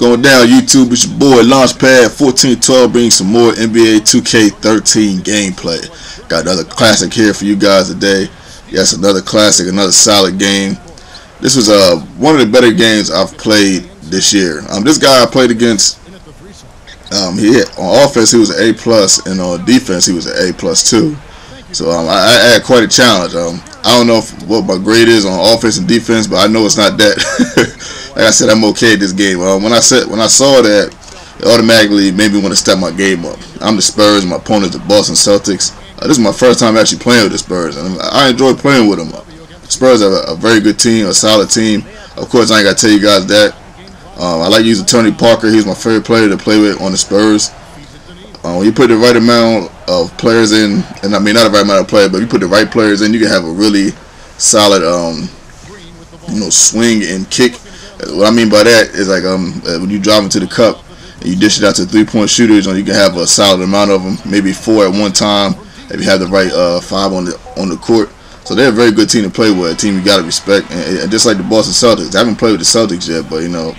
going down, YouTube? It's your boy Launchpad1412 bringing some more NBA 2K13 gameplay. Got another classic here for you guys today. Yes, another classic, another solid game. This was one of the better games I've played this year. This guy I played against, on offense he was an A+, and on defense he was an A+ too. So I had quite a challenge. I don't know what my grade is on offense and defense, but I know it's not that. Like I said, I'm okay at this game. When I saw that, it automatically made me want to step my game up. I'm the Spurs, my opponent's the Boston Celtics. This is my first time actually playing with the Spurs, and I enjoy playing with them. The Spurs are a very good team, a solid team. Of course, I ain't got to tell you guys that. I like using Tony Parker. He's my favorite player to play with on the Spurs. When you put the right amount of players in, and I mean not the right amount of players, but if you put the right players in, you can have a really solid, swing and kick. What I mean by that is like when you drive into the cup and you dish it out to 3-point shooters, you can have a solid amount of them, maybe 4 at one time if you have the right 5 on the court. So they're a very good team to play with, a team you gotta respect. And just like the Boston Celtics, I haven't played with the Celtics yet, but the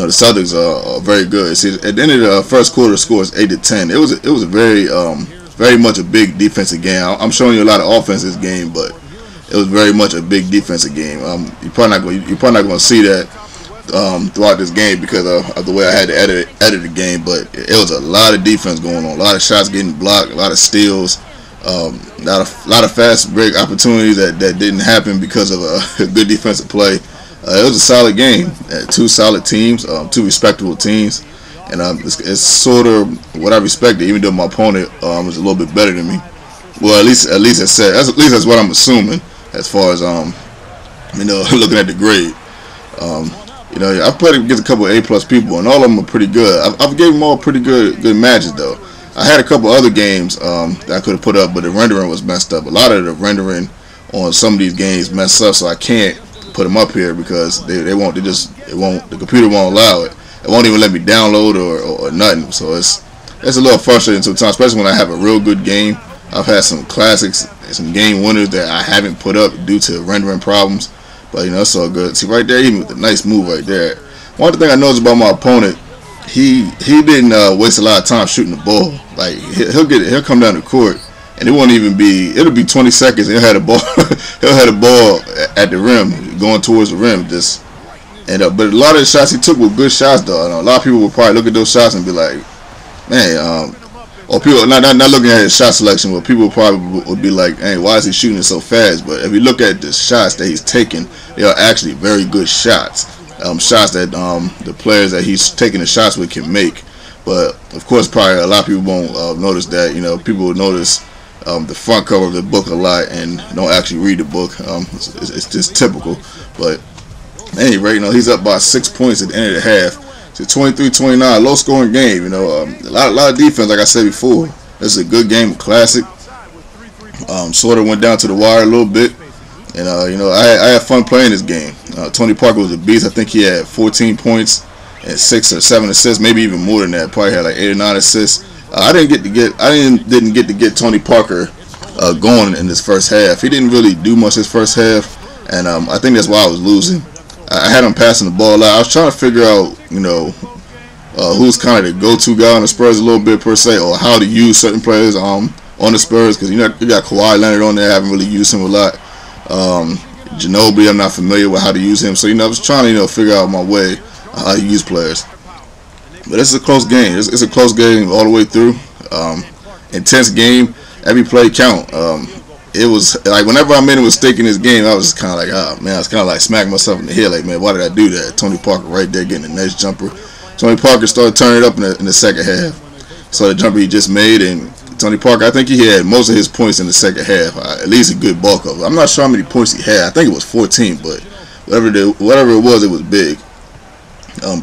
Celtics are very good. See, at the end of the first quarter, the score is 8-10. It was a very much a big defensive game. I'm showing you a lot of offense this game, but it was very much a big defensive game. You're probably not going to see that throughout this game because of the way I had to edit the game. But it was a lot of defense going on, a lot of shots getting blocked, a lot of steals, a lot of fast break opportunities that didn't happen because of a good defensive play. It was a solid game. Two solid teams, two respectable teams, and it's sort of what I respected, even though my opponent was a little bit better than me. Well, at least that's what I'm assuming as far as looking at the grade. I've played against a couple of A+ people, and all of them are pretty good. I've gave them all pretty good matches though. I had a couple other games that I could have put up, but the rendering was messed up. A lot of the rendering on some of these games messed up, so I can't put them up here because the computer won't allow it. It won't even let me download or nothing. So it's a little frustrating sometimes, especially when I have a real good game. I've had some classics, some game winners that I haven't put up due to rendering problems. But it's all good. See right there, even with the nice move right there. One thing I noticed about my opponent, he didn't waste a lot of time shooting the ball. Like he'll come down the court, and it'll be 20 seconds, and he'll have the ball at the rim, going towards the rim. But a lot of the shots he took were good shots though. A lot of people would probably look at those shots and be like, man, or people not looking at his shot selection, but people probably would be like, hey, why is he shooting it so fast? But if you look at the shots that he's taking, they are actually very good shots. Shots that the players that he's taking the shots with can make. But of course, probably a lot of people won't notice that. People will notice the front cover of the book a lot and don't actually read the book. It's just typical. But at any rate, he's up by 6 points at the end of the half. It's a 23-29, low scoring game. A lot of defense, like I said before. This is a good game, a classic. Sort of went down to the wire a little bit, and I had fun playing this game. Tony Parker was a beast. I think he had 14 points and 6 or 7 assists, maybe even more than that. Probably had like 8 or 9 assists. I didn't get to get Tony Parker going in this first half. He didn't really do much this first half, and I think that's why I was losing. I had him passing the ball out. I was trying to figure out, who's kind of the go-to guy on the Spurs a little bit per se, or how to use certain players on the Spurs, because you got Kawhi Leonard on there. I haven't really used him a lot. Ginobili, I'm not familiar with how to use him. So I was trying to figure out my way how to use players. But this is a close game. It's a close game all the way through. Intense game. Every play count. It was like whenever I made a mistake in this game, I was kind of like, oh man, I was kind of like smacking myself in the head, like, man, why did I do that? Tony Parker right there getting a nice jumper. Tony Parker started turning it up in the second half. So the jumper he just made, and Tony Parker, I think he had most of his points in the second half, at least a good bulk of it. I'm not sure how many points he had. I think it was 14, but whatever it was big.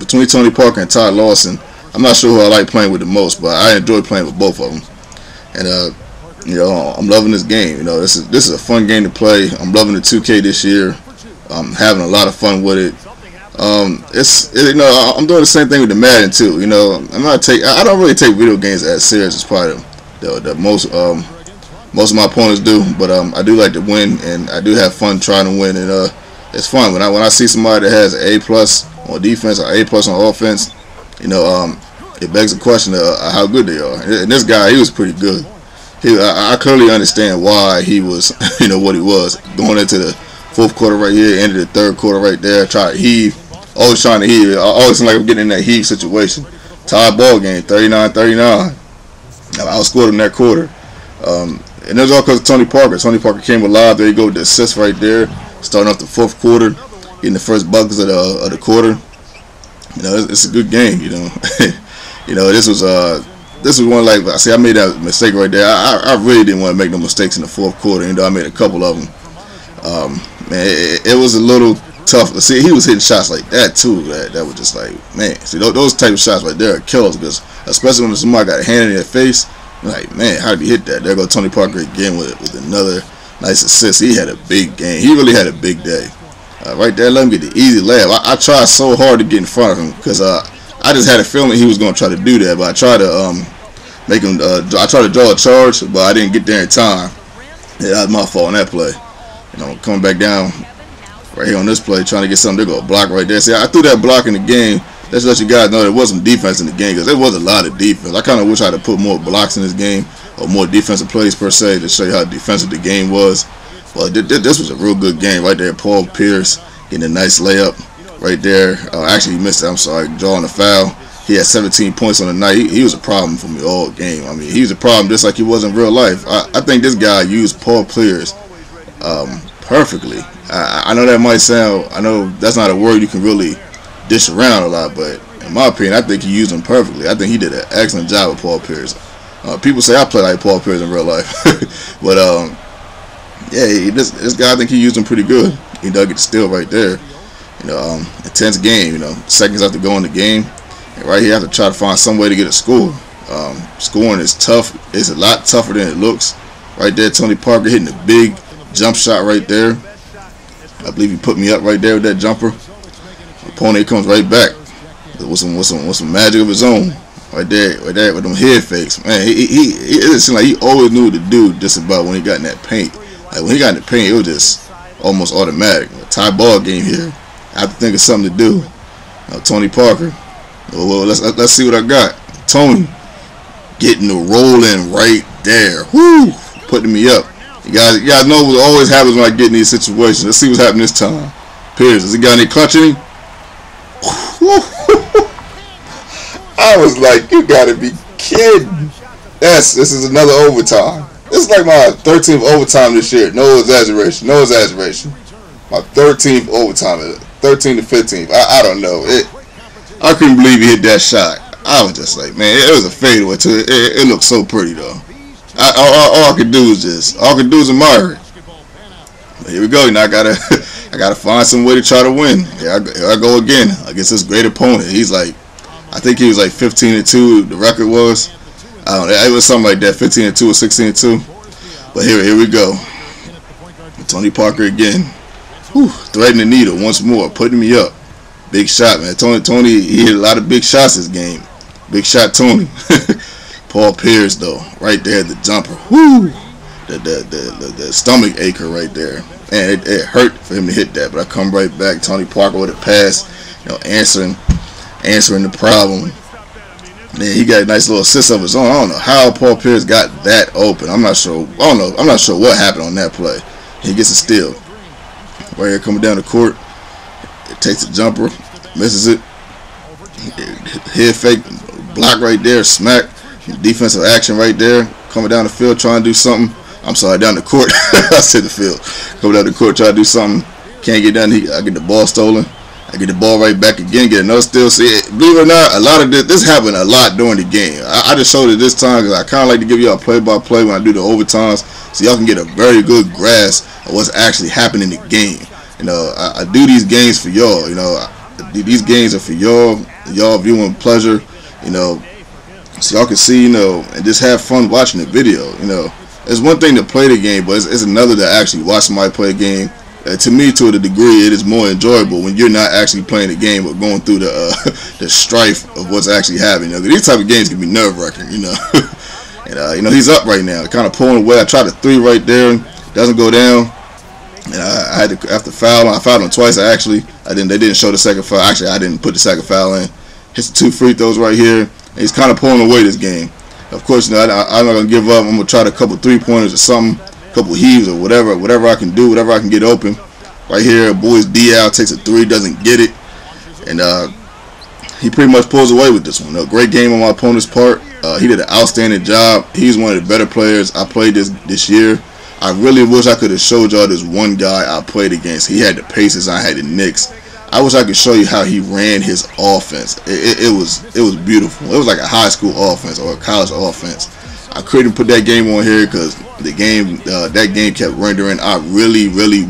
Between Tony Parker and Todd Lawson, I'm not sure who I like playing with the most, but I enjoy playing with both of them. And I'm loving this game. This is a fun game to play. I'm loving the 2K this year. I'm having a lot of fun with it. I'm doing the same thing with the Madden too. I don't really take video games as serious as probably the most of my opponents do, but I do like to win, and I do have fun trying to win, and it's fun when I see somebody that has an A+ on defense or A+ on offense. It begs the question of how good they are. And this guy, he was pretty good. I clearly understand why he was, what he was. Going into the fourth quarter right here, ended the third quarter right there, try to heave. Always trying to heave. I always seem like I'm getting in that heave situation. Tied ball game, 39-39. I outscored him that quarter. And it was all because of Tony Parker. Tony Parker came alive. There you go with the assist right there. Starting off the fourth quarter, getting the first buckets of the quarter. It's a good game, This was one, like I say, I made that mistake right there. I really didn't want to make no mistakes in the fourth quarter, I made a couple of them. Man, it was a little tough. See, he was hitting shots like that too. That was just like, man. See, those type of shots right there are killers, because especially when somebody got a hand in their face, like, man, how did he hit that? There go Tony Parker again with another nice assist. He had a big game. He really had a big day. Right there, let him get the easy layup. I tried so hard to get in front of him, because I just had a feeling he was going to try to do that. But I tried to make him. I tried to draw a charge, but I didn't get there in time. Yeah, that was my fault on that play. Coming back down right here on this play, trying to get something. They go a block right there. See, I threw that block in the game. Let's let you guys know there wasn't defense in the game, because there was a lot of defense. I kind of wish I had put more blocks in this game, or more defensive plays per se, to show you how defensive the game was. But this was a real good game right there. Paul Pierce getting a nice layup right there. Actually, he missed it. I'm sorry, drawing a foul. He had 17 points on the night. He was a problem for me all game. I mean, he was a problem just like he was in real life. I think this guy used Paul Pierce perfectly. I know that might sound, I know that's not a word you can really dish around a lot, but in my opinion, I think he used him perfectly. I think he did an excellent job with Paul Pierce. People say I play like Paul Pierce in real life, but yeah, this guy, I think he used him pretty good. He dug it still right there. Intense game. Seconds have to go in the game, and right here, you have to try to find some way to get a score. Scoring is tough. It's a lot tougher than it looks. Right there, Tony Parker hitting a big jump shot right there. I believe he put me up right there with that jumper. Opponent comes right back with some magic of his own. Right there with them head fakes. Man, it seemed like he always knew what to do just about when he got in that paint. Like when he got in the paint, it was just almost automatic. A tie ball game here. I have to think of something to do. Tony Parker. Well, let's see what I got. Tony getting the rolling right there. Whoo! Putting me up. You guys know what always happens when I get in these situations. Let's see what's happening this time. Pierce, has he got any clutch in him? I was like, you gotta be kidding. This is another overtime. This is like my 13th overtime this year. No exaggeration. My 13th overtime. 13 to 15th. I don't know. I couldn't believe he hit that shot. I was just like, man, it was a fadeaway too. It looked so pretty though. All I could do is admire it. But here we go. Now I gotta find some way to try to win. Here I go again against this great opponent. He's like, I think he was like 15-2. The record was, I don't know, it was something like that, 15-2 or 16-2. But here we go. Tony Parker again. Whew, threading the needle once more, putting me up. Big shot, man. Tony, he hit a lot of big shots this game. Big shot, Tony. Paul Pierce though, right there, the jumper. Whoo, the stomach ache right there. And it hurt for him to hit that, but I come right back. Tony Parker with a pass, answering the problem. Man, he got a nice little assist of his own. I don't know how Paul Pierce got that open. I'm not sure what happened on that play. He gets a steal. Right here coming down the court. It takes a jumper. Misses it. Head fake. Block right there. Smack. Defensive action right there. Coming down the field trying to do something. I'm sorry, down the court. I said the field. Coming down the court trying to do something. Can't get done. I get the ball stolen. I get the ball right back again, get another steal. See, believe it or not, a lot of this happened a lot during the game. I just showed it this time because I kind of like to give y'all play-by-play when I do the overtimes, so y'all can get a very good grasp of what's actually happening in the game. I do these games for y'all. These games are for y'all viewing pleasure. So y'all can see, and just have fun watching the video. It's one thing to play the game, but it's another to actually watch somebody play a game. To me, to a degree, it is more enjoyable when you're not actually playing the game but going through the strife of what's actually happening. These type of games can be nerve-wracking, And he's up right now, kind of pulling away. I tried a three right there, doesn't go down. And I had to foul him. I fouled him twice. They didn't show the second foul. Actually, I didn't put the second foul in. hits the 2 free throws right here. And he's kind of pulling away this game. Of course, I'm not gonna give up. I'm gonna try a couple 3-pointers or something, a couple heaves or whatever I can do, whatever I can get open. Right here, boys DL takes a 3, doesn't get it, and he pretty much pulls away with this one. A great game on my opponent's part. He did an outstanding job. He's one of the better players I played this year. I really wish I could have showed y'all this one guy I played against. He had the Pacers, I had the Knicks. I wish I could show you how he ran his offense. It was beautiful. It was like a high school offense or a college offense. I couldn't put that game on here because the game that game kept rendering. I really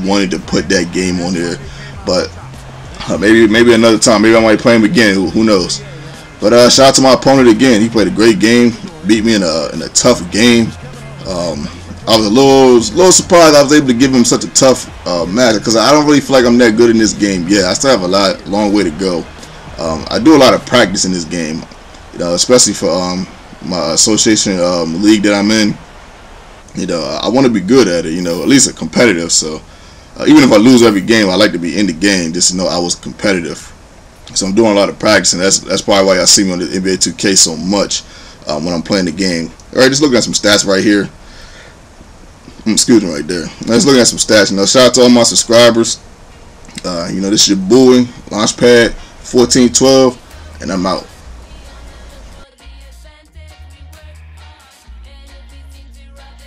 wanted to put that game on here, but maybe another time. Maybe I might play him again. Who knows? But shout out to my opponent again. He played a great game. Beat me in a tough game. I was a little surprised I was able to give him such a tough match because I don't really feel like I'm that good in this game. Yeah, I still have a long way to go. I do a lot of practice in this game, especially for my association league that I'm in. I want to be good at it. At least a competitive. So even if I lose every game, I like to be in the game just to know I was competitive. So I'm doing a lot of practice, and that's probably why y'all see me on the NBA 2K so much when I'm playing the game. All right, just looking at some stats right here. Excuse me right there. Let's look at some stats. Shout out to all my subscribers. This is your boy, Launchpad 1412, and I'm out.